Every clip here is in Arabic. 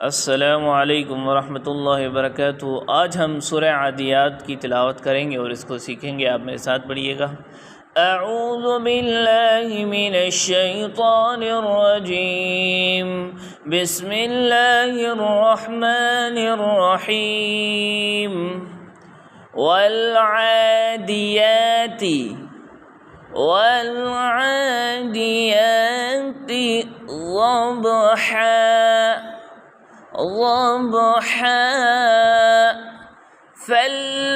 अस्सलामु अलैकुम वरहमतुल्लाहि वबरकातुहू। आज हम सूरह आदियात की तिलावत करेंगे और इसको सीखेंगे। आप मेरे साथ पढ़िएगा। अऊज़ु बिल्लाहि मिनश शैतानिर रजीम। बिस्मिल्लाहिर रहमानिर रहीम। वल आदियाति ज़बहा ضبحا فالموريات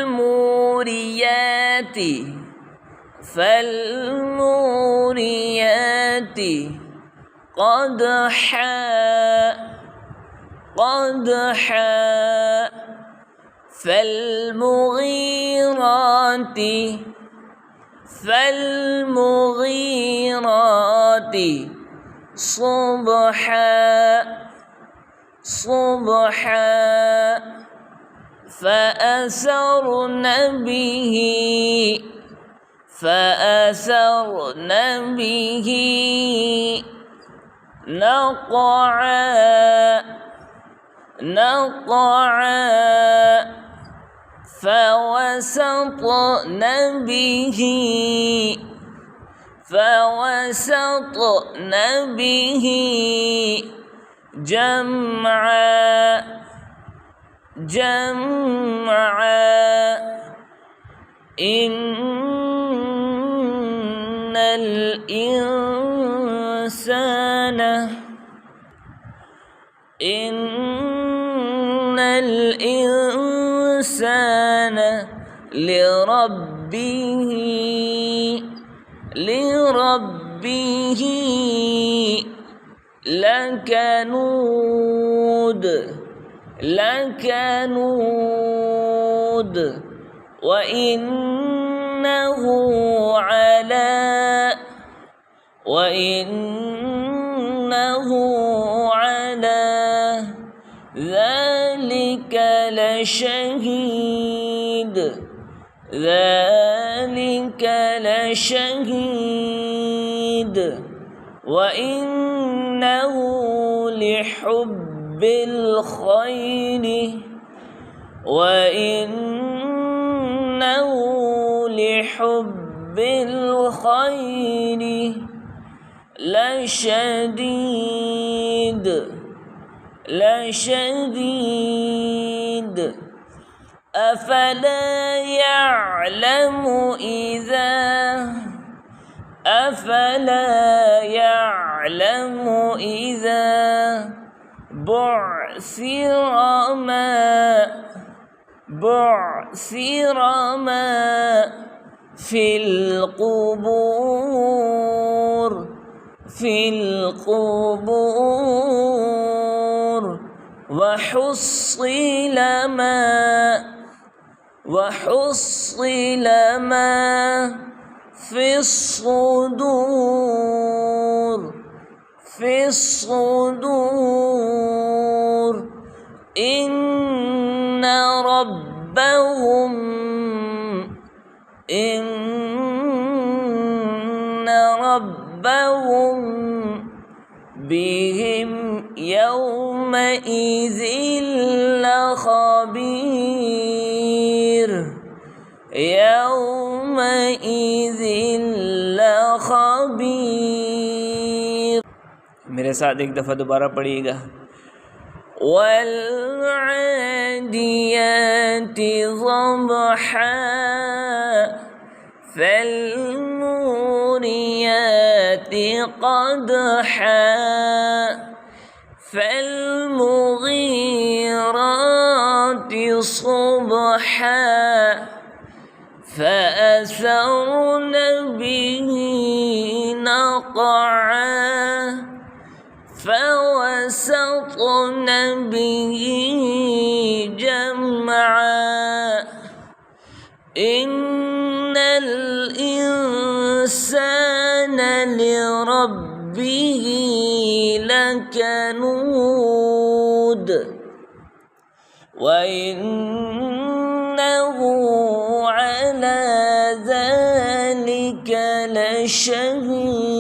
قدحا فالمغيرات صبحا فأثرن به نقعا فوسطن به جمعا إن الإنسان لربه لكنود وإنه على ذلك لشهيد وإنه لحب الخير لشديد أفلا يعلم إذا بعثر ما في القبور وحصل ما في الصدور إن ربهم بهم يومئذ لخبير मेरे साथ एक दफ़ा दोबारा पढ़िएगा। والعاديات ضبحا فالموريات قدحا فالمغيرات صبحا فأثرن به نقعا فوسطن به جمعا إن الإنسان لربه لكنود وإنه على ذلك لشهيد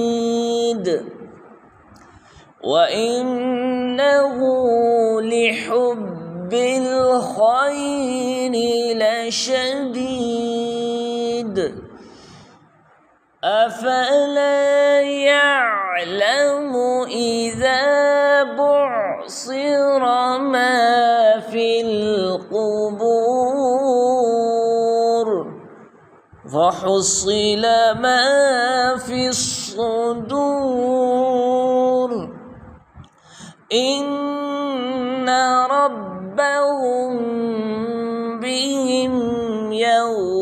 وإنه لحب الخير لشديد أفلا يعلم إذا بعصر ما في القبور وحصل ما في الصدور إن ربهم بهم يوم